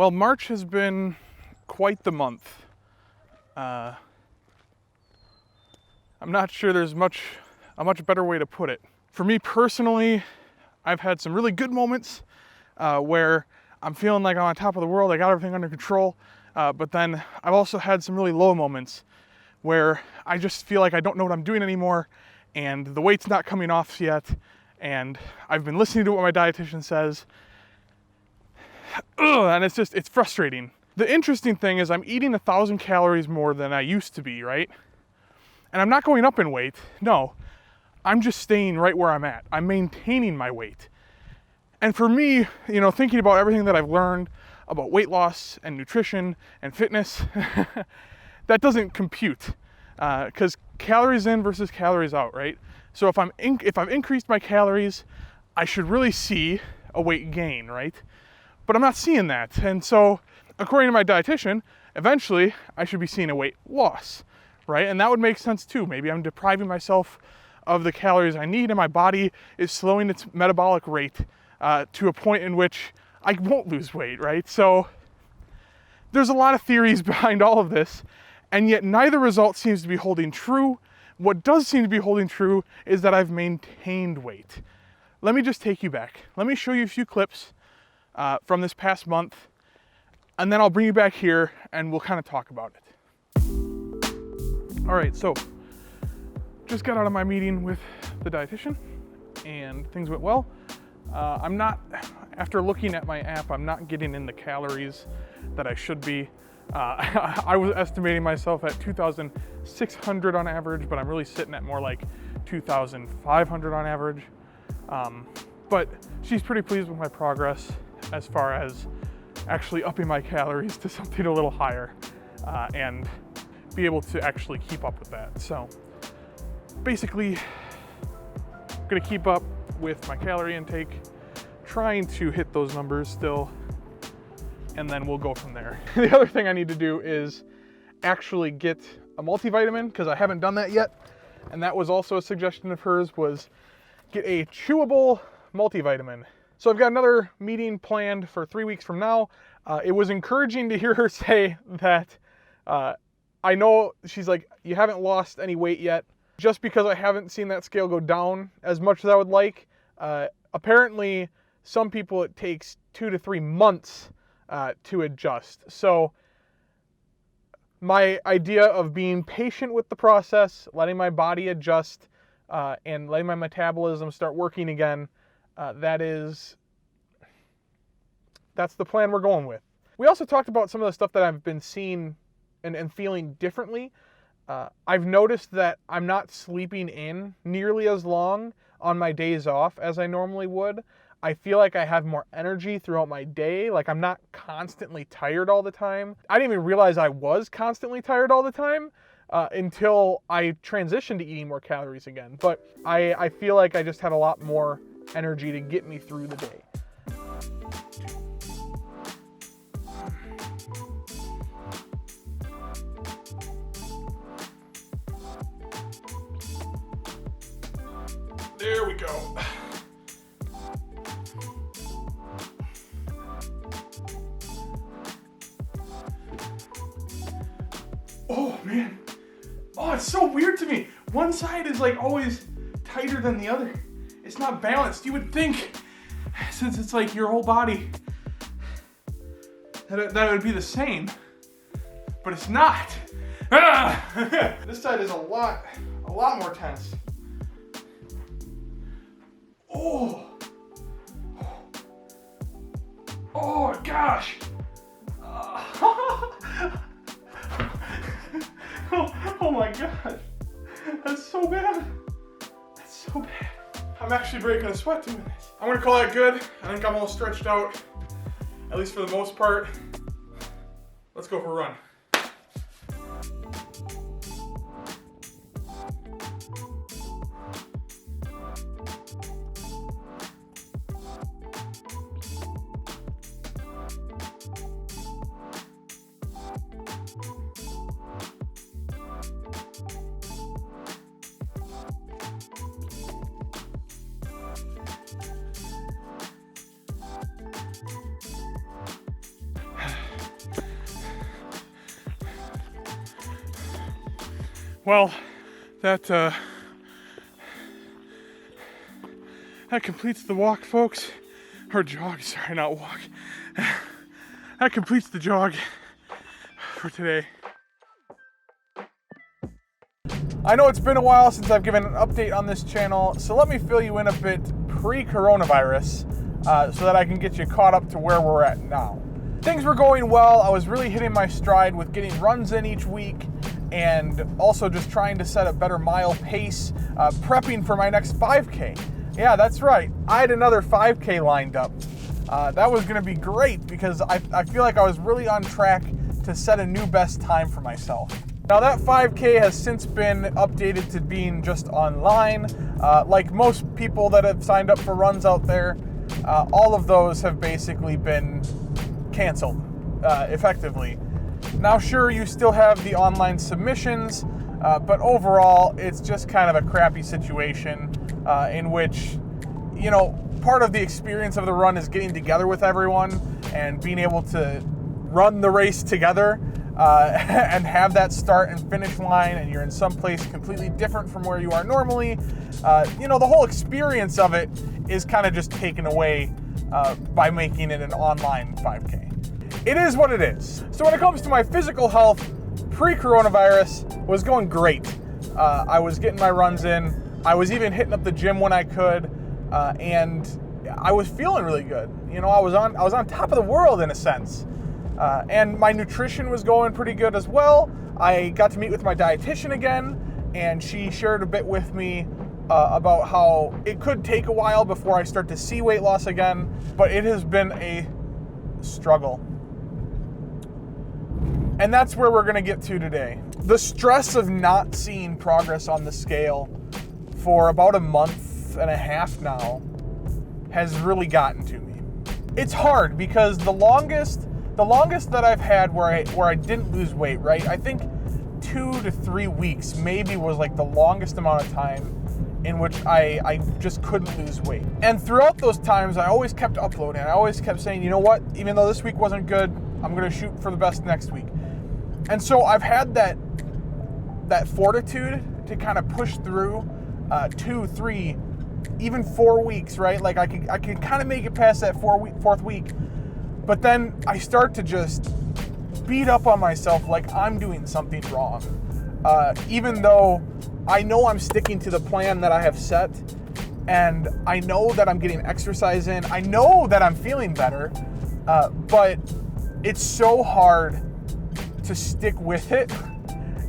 Well, March has been quite the month. I'm not sure there's a much better way to put it. For me personally, I've had some really good moments where I'm feeling like I'm on top of the world, I got everything under control, but then I've also had some really low moments where I just feel like I don't know what I'm doing anymore, and the weight's not coming off yet, and I've been listening to what my dietitian says, and it's frustrating. The interesting thing is I'm eating 1,000 calories more than I used to be, right? And I'm not going up in weight, no. I'm just staying right where I'm at. I'm maintaining my weight. And for me, thinking about everything that I've learned about weight loss and nutrition and fitness, that doesn't compute. Because calories in versus calories out, right? So if I've increased my calories, I should really see a weight gain, right? But I'm not seeing that. And so, according to my dietitian, eventually I should be seeing a weight loss, right? And that would make sense too. Maybe I'm depriving myself of the calories I need and my body is slowing its metabolic rate to a point in which I won't lose weight, right? So there's a lot of theories behind all of this, and yet neither result seems to be holding true. What does seem to be holding true is that I've maintained weight. Let me just take you back. Let me show you a few clips from this past month, and then I'll bring you back here and we'll kind of talk about it. All right, so just got out of my meeting with the dietitian and things went well. After looking at my app, I'm not getting in the calories that I should be. I was estimating myself at 2,600 on average, but I'm really sitting at more like 2,500 on average. But she's pretty pleased with my progress as far as actually upping my calories to something a little higher and be able to actually keep up with that. So basically, I'm gonna keep up with my calorie intake, trying to hit those numbers still, and then we'll go from there. The other thing I need to do is actually get a multivitamin, because I haven't done that yet, and that was also a suggestion of hers, was get a chewable multivitamin. So I've got another meeting planned for 3 weeks from now. It was encouraging to hear her say that, I know, she's like, you haven't lost any weight yet. Just because I haven't seen that scale go down as much as I would like, apparently some people it takes 2 to 3 months to adjust. So my idea of being patient with the process, letting my body adjust, and letting my metabolism start working again, that's the plan we're going with. We also talked about some of the stuff that I've been seeing and feeling differently. I've noticed that I'm not sleeping in nearly as long on my days off as I normally would. I feel like I have more energy throughout my day. Like I'm not constantly tired all the time. I didn't even realize I was constantly tired all the time until I transitioned to eating more calories again. But I feel like I just have a lot more energy to get me through the day. There we go. Oh man. Oh, it's so weird to me. One side is like always tighter than the other. It's not balanced. You would think, since it's like your whole body, that it would be the same, but it's not. Ah! This side is a lot more tense. Oh, oh gosh. Oh my gosh. That's so bad. That's so bad. I'm actually breaking a sweat doing this. I'm gonna call that good. I think I'm all stretched out, at least for the most part. Let's go for a run. Well, that completes the walk, folks. Or jog, sorry, not walk. That completes the jog for today. I know it's been a while since I've given an update on this channel, so let me fill you in a bit pre-coronavirus so that I can get you caught up to where we're at now. Things were going well. I was really hitting my stride with getting runs in each week and also just trying to set a better mile pace, prepping for my next 5K. Yeah, that's right. I had another 5K lined up. That was gonna be great because I feel like I was really on track to set a new best time for myself. Now that 5K has since been updated to being just online. Like most people that have signed up for runs out there, all of those have basically been canceled, effectively. Now sure, you still have the online submissions, but overall it's just kind of a crappy situation in which, you know, part of the experience of the run is getting together with everyone and being able to run the race together. And have that start and finish line, and you're in some place completely different from where you are normally. You know, the whole experience of it is kind of just taken away by making it an online 5K. It is what it is. So when it comes to my physical health, pre-coronavirus was going great. I was getting my runs in. I was even hitting up the gym when I could, and I was feeling really good. You know, I was on top of the world in a sense. And my nutrition was going pretty good as well. I got to meet with my dietitian again, and she shared a bit with me about how it could take a while before I start to see weight loss again, but it has been a struggle. And that's where we're gonna get to today. The stress of not seeing progress on the scale for about a month and a half now has really gotten to me. It's hard because the longest that I've had where I didn't lose weight, right? I think 2 to 3 weeks maybe was like the longest amount of time in which I just couldn't lose weight. And throughout those times, I always kept uploading. I always kept saying, you know what? Even though this week wasn't good, I'm gonna shoot for the best next week. And so I've had that fortitude to kind of push through 2, 3, even 4 weeks, right? Like I could kind of make it past that fourth week. But then I start to just beat up on myself like I'm doing something wrong. Even though I know I'm sticking to the plan that I have set, and I know that I'm getting exercise in, I know that I'm feeling better, but it's so hard to stick with it.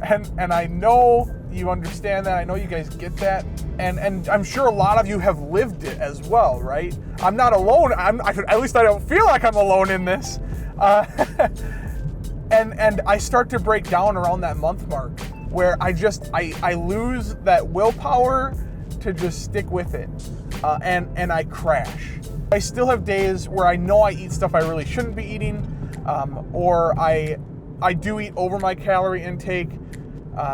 And I know you understand that. I know you guys get that. And I'm sure a lot of you have lived it as well, right? I'm not alone. At least I don't feel like I'm alone in this. And I start to break down around that month mark where I lose that willpower to just stick with it. And I crash. I still have days where I know I eat stuff I really shouldn't be eating, or I do eat over my calorie intake.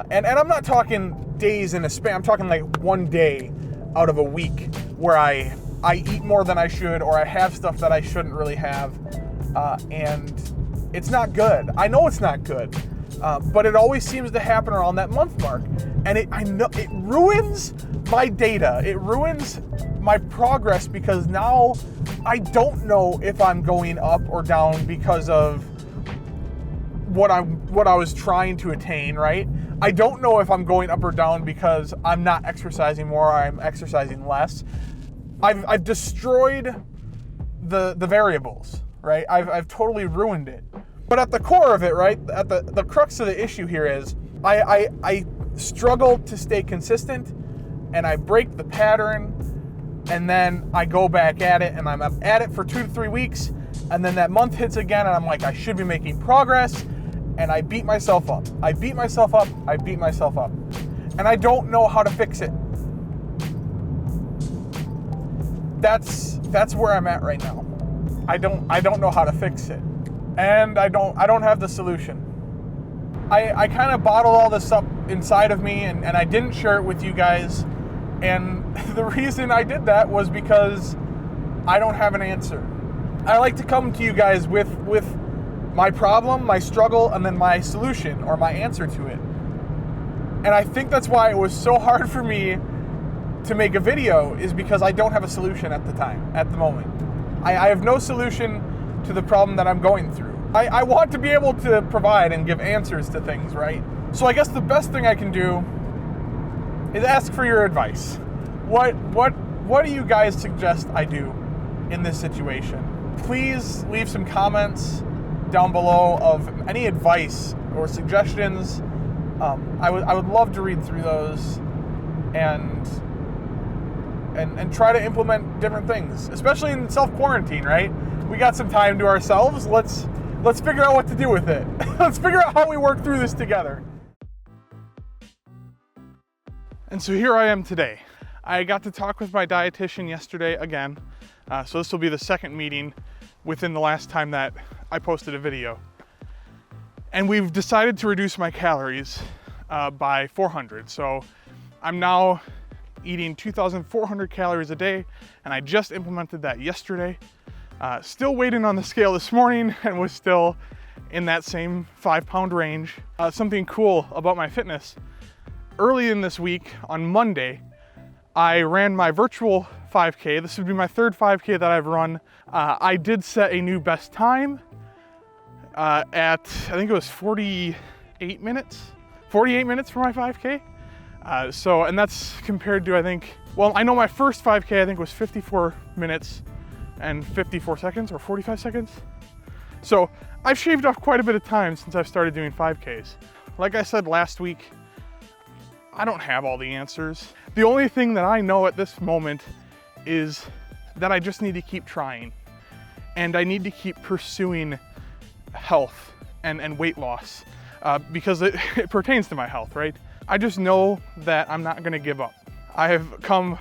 And I'm not talking days in a span. I'm talking like one day out of a week where I eat more than I should, or I have stuff that I shouldn't really have. And it's not good. I know it's not good. But it always seems to happen around that month mark. And I know it ruins my data. It ruins my progress because now I don't know if I'm going up or down because of what I was trying to attain, right? I don't know if I'm going up or down because I'm not exercising more or I'm exercising less. I've destroyed the variables, right? I've totally ruined it. But at the core of it, right, at the crux of the issue here is I struggle to stay consistent, and I break the pattern, and then I go back at it, and I'm at it for 2 to 3 weeks, and then that month hits again, and I'm like, I should be making progress, and I beat myself up. I beat myself up. And I don't know how to fix it. That's where I'm at right now. I don't know how to fix it. And I don't have the solution. I kind of bottled all this up inside of me, and I didn't share it with you guys. And the reason I did that was because I don't have an answer. I like to come to you guys with my problem, my struggle, and then my solution or my answer to it. And I think that's why it was so hard for me to make a video, is because I don't have a solution at the moment. I have no solution to the problem that I'm going through. I want to be able to provide and give answers to things, right? So I guess the best thing I can do is ask for your advice. What do you guys suggest I do in this situation? Please leave some comments down below of any advice or suggestions. I would love to read through those and try to implement different things, especially in self-quarantine, right? We got some time to ourselves. Let's figure out what to do with it. Let's figure out how we work through this together. And so here I am today. I got to talk with my dietitian yesterday again. So this will be the second meeting within the last time that I posted a video. And we've decided to reduce my calories by 400. So I'm now eating 2,400 calories a day, and I just implemented that yesterday. Still waiting on the scale this morning and was still in that same 5-pound range. Something cool about my fitness. Early in this week, on Monday, I ran my virtual 5K. This would be my third 5K that I've run. I did set a new best time at, I think it was 48 minutes. 48 minutes for my 5K. And that's compared to, I know my first 5K, I think, was 54 minutes and 54 seconds or 45 seconds. So I've shaved off quite a bit of time since I've started doing 5Ks. Like I said last week, I don't have all the answers. The only thing that I know at this moment is that I just need to keep trying, and I need to keep pursuing health and weight loss because it pertains to my health, right? I just know that I'm not gonna give up. I have come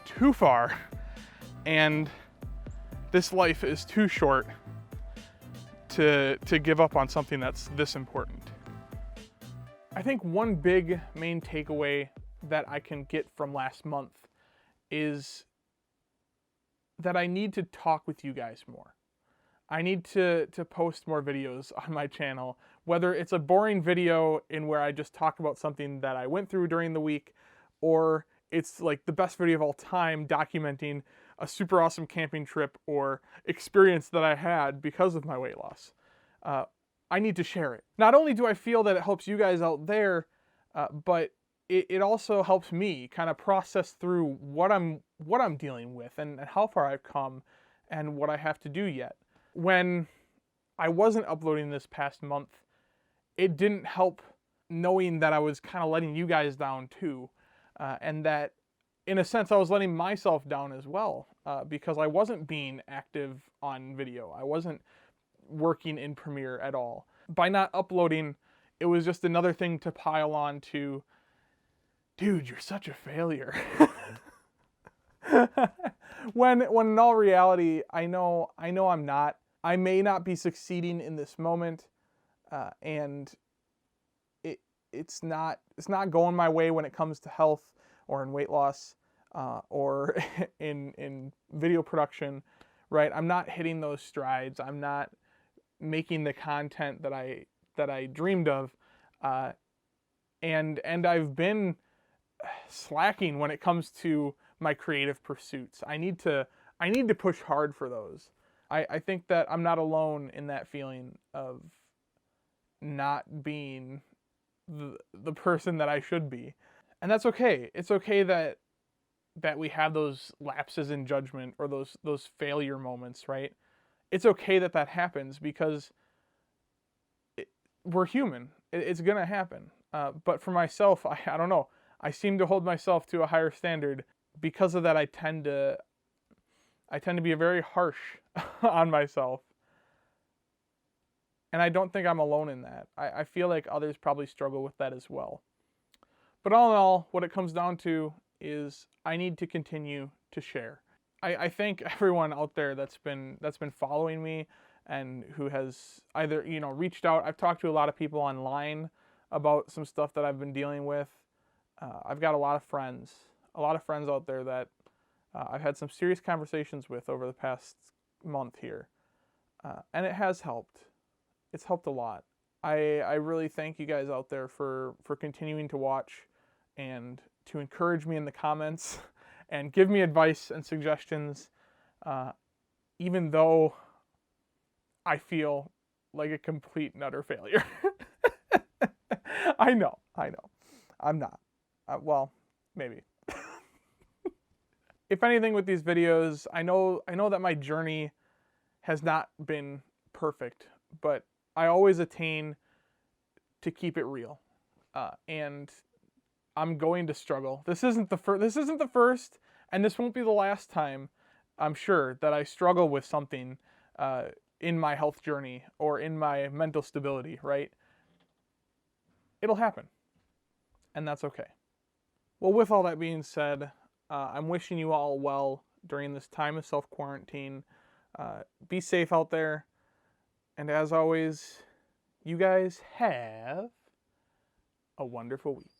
too far, and this life is too short to give up on something that's this important. I think one big main takeaway that I can get from last month is that I need to talk with you guys more. I need to post more videos on my channel, whether it's a boring video in where I just talk about something that I went through during the week, or it's like the best video of all time documenting a super awesome camping trip or experience that I had because of my weight loss. I need to share it. Not only do I feel that it helps you guys out there, but it also helps me kind of process through what I'm dealing with and how far I've come and what I have to do yet. When I wasn't uploading this past month, it didn't help knowing that I was kind of letting you guys down too, and that in a sense I was letting myself down as well, because I wasn't being active on video. I wasn't working in Premiere at all. By not uploading, it was just another thing to pile on to, dude, you're such a failure. when in all reality, I know I'm not. I may not be succeeding in this moment, and it's not going my way when it comes to health or in weight loss, or in video production, right? I'm not hitting those strides. I'm not making the content that I dreamed of, and I've been slacking when it comes to my creative pursuits. I need to push hard for those. I think that I'm not alone in that feeling of not being the person that I should be. And that's okay. It's okay that we have those lapses in judgment or those failure moments, right? It's okay that happens because we're human. It's gonna happen. But for myself, I don't know. I seem to hold myself to a higher standard. Because of that, I tend to be very harsh on myself. And I don't think I'm alone in that. I feel like others probably struggle with that as well. But all in all, what it comes down to is I need to continue to share. I thank everyone out there that's been following me and who has either, reached out. I've talked to a lot of people online about some stuff that I've been dealing with. I've got a lot of friends out there that I've had some serious conversations with over the past month here. And it has helped. It's helped a lot. I really thank you guys out there for continuing to watch, and to encourage me in the comments and give me advice and suggestions, even though I feel like a complete and utter failure. I know. I'm not. Well, maybe. If anything with these videos, I know that my journey has not been perfect, but I always attain to keep it real. And I'm going to struggle. This isn't the first, and this won't be the last time, I'm sure, that I struggle with something in my health journey or in my mental stability, right? It'll happen, and that's okay. Well, with all that being said, I'm wishing you all well during this time of self-quarantine. Be safe out there, and as always, you guys have a wonderful week.